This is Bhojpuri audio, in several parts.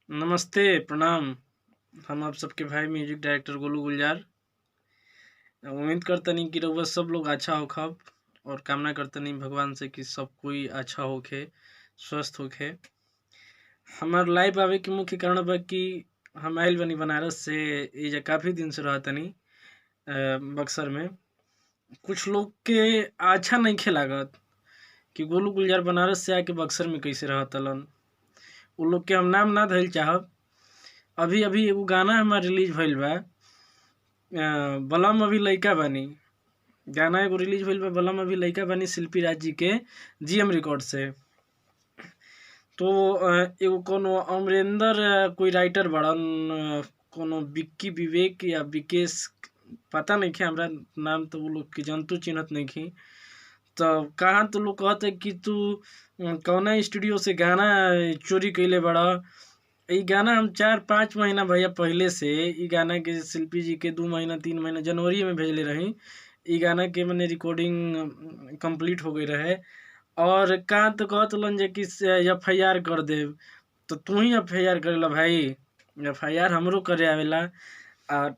नमस्ते, प्रणाम। हम आप सबके भाई म्यूजिक डायरेक्टर गोलू गुलजार। उम्मीद करतनी कि रउआ सब लोग अच्छा होखब और कामना करतनी भगवान से कि सब कोई अच्छा होखे, स्वस्थ होखे। हमार लाइव आवे के मुख्य कारण बा कि हम आइल बानी बनारस से। एजा काफ़ी दिन से रहतनी बक्सर में। कुछ लोग के अच्छा नइखे लागत कि गोलू गुलजार बनारस से आके बक्सर में कैसे रहतलन। उ लोग के हम नाम ना धइल चाहब। अभी अभी एगो गाना हमार रिलीज भइल बा, बलम अभी लइका बानी। गाना एगो रिलीज भइल बा बलम अभी लइका बानी, शिल्पी राज जी के जीएम रिकॉर्ड से। तो एगो कोनो अमरेंद्र कोई राइटर बड़न, कोनो विक्की विवेक या विकेश, पता नइखे हमरा नाम, तो उ लोग के जंतु चिन्हत नइखी। तो कहाँ तो लोग कहता कि तू कौना स्टूडियो से गाना चोरी कइले बड़ा। ई गाना हम 4-5 महीना भैया पहले से ई गाना के शिल्पी जी के 2 महीना 3 महीना जनवरी में भेजले रही। ई गाना के मने रिकॉर्डिंग कंप्लीट हो गई रहे और कहाँ तो कहत लन जे कि एफआईआर कर देव। तो तू ही एफआईआर करेला भाई, एफआईआर हमरो करे आवेला।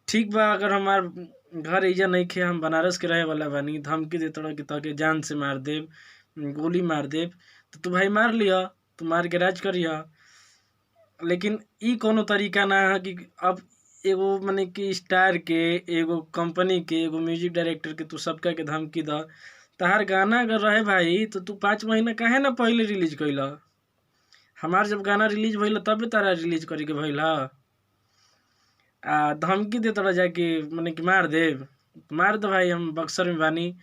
ठीक बा, अगर हमार घर एजा नइखे, हम बनारस के रहे वाला बानी, धमकी देतड़ कि तहके जान से मार देव, गोली मार देव, तो तू भाई मार लिह, तू मार के राज करिह। लेकिन ई कोनो तरीका ना है कि अब एगो मने कि स्टार के, एगो कंपनी के, एगो म्यूजिक डायरेक्टर के तू सबका के धमकी द। तहार गाना अगर रहे भाई तो तू 5 महीना काहे ना पहले रिलीज कइल। हमार जब गाना रिलीज भइल तबे तारा रिलीज करे के भइल ह। धमकी दे तोरा जाके मने कि मार देव, मार दे भाई। हम बक्सर में बानी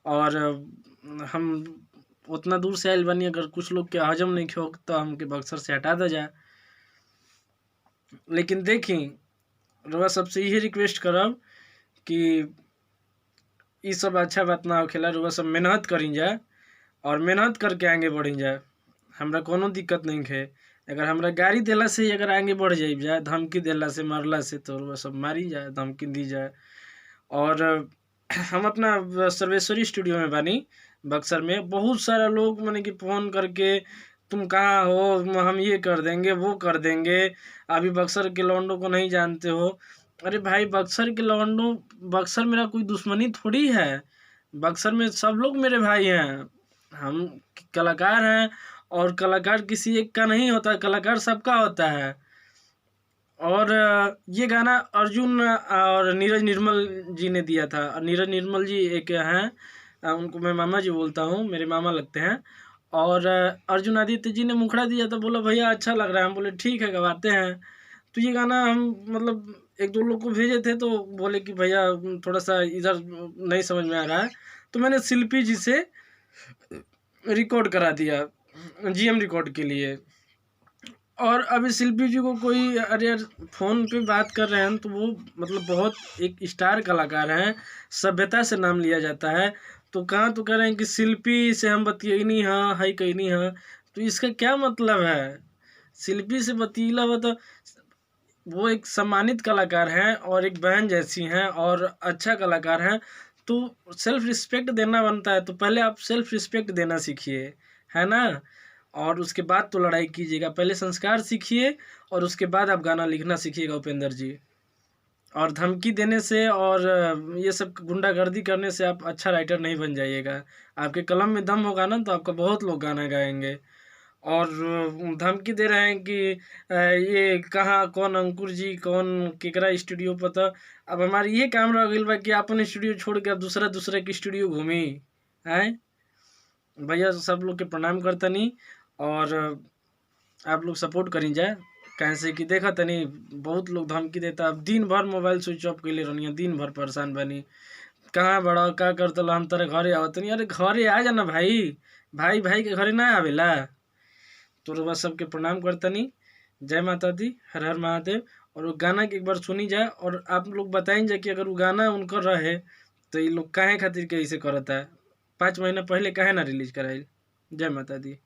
और हम उतना दूर से आइल बानी। अगर कुछ लोग के हजम नहीं हो तो हमके बक्सर से हटा दे जा। लेकिन देखी, रउआ सबसे यही रिक्वेस्ट करब कि ई सब अच्छा बात ना होखेला। रउआ सब मेहनत करी जा और मेहनत करके आगे बढ़ी जा। हमरा कोनो दिक्कत नहीं है। अगर हमरा गाड़ी देला से ही अगर आगे बढ़ जाइब जा, धमकी देला से, मारला से, तो रउआ सब मारी जा, धमकी दी जा। और हम अपना सर्वेश्वरी स्टूडियो में बानी बक्सर में। बहुत सारा लोग मने कि फ़ोन करके तुम कहाँ हो, हम ये कर देंगे, वो कर देंगे, अभी बक्सर के लौंडों को नहीं जानते हो। अरे भाई, बक्सर के लौंडों, बक्सर मेरा कोई दुश्मनी थोड़ी है। बक्सर में सब लोग मेरे भाई हैं। हम कलाकार हैं और कलाकार किसी एक का नहीं होता, कलाकार सबका होता है। और ये गाना अर्जुन और नीरज निर्मल जी ने दिया था। नीरज निर्मल जी एक हैं, उनको मैं मामा जी बोलता हूँ, मेरे मामा लगते हैं। और अर्जुन आदित्य जी ने मुखड़ा दिया था, बोला भैया अच्छा लग रहा है। हम बोले ठीक है, गवाते हैं। तो ये गाना हम मतलब 1-2 लोग को भेजे थे, तो बोले कि भैया थोड़ा सा इधर नहीं समझ में आ रहा है। तो मैंने शिल्पी जी से रिकॉर्ड करा दिया जीएम रिकॉर्ड के लिए। और अभी शिल्पी जी को कोई, अरे यार फ़ोन पे बात कर रहे हैं तो वो मतलब बहुत एक स्टार कलाकार हैं, सभ्यता से नाम लिया जाता है। तो कहाँ तो कह रहे हैं कि शिल्पी से हम बतियनी हाँ, हाई कहनी हाँ। तो इसका क्या मतलब है? शिल्पी से बतीला हो तो वो एक सम्मानित कलाकार हैं और एक बहन जैसी हैं और अच्छा कलाकार हैं। तो सेल्फ रिस्पेक्ट देना बनता है, तो पहले आप सेल्फ रिस्पेक्ट देना सीखिए, है ना? और उसके बाद तो लड़ाई कीजिएगा। पहले संस्कार सीखिए और उसके बाद आप गाना लिखना सीखिएगा उपेंद्र जी। और धमकी देने से और ये सब गुंडागर्दी करने से आप अच्छा राइटर नहीं बन जाइएगा। आपके कलम में दम होगा ना तो आपका बहुत लोग गाना गाएंगे। और धमकी दे रहे हैं कि ये कहाँ कौन अंकुर जी, कौन केकरा स्टूडियो पता। अब हमारी ये काम रह गई बा कि अपन स्टूडियो छोड़ के अब दूसरा दूसरा के स्टूडियो घूमी आए। भैया सब लोग के प्रणाम करतनी और आप लोग सपोर्ट करी जाए। कैसे कि देखा तनी बहुत लोग धमकी देता। अब दिन भर मोबाइल स्विच ऑफ कैले रहनी, दिन भर परेशान बनी। कहाँ बड़ा का करतल, हम तेरे घरे आवतनी। अरे घरे आ जाना भाई, भाई भाई के घरे ना आवेला। तो रउआ सबके प्रणाम करतनी। जय माता दी, हर हर महादेव। और वो गाना के एक बार सुनी जाए और आप लोग बताइन जाए कि अगर वो गाना उनकर रहे तो ये लोग काहे खातिर के ऐसे करता है, 5 महीना पहले काहे ना रिलीज कराइल। जय माता दी।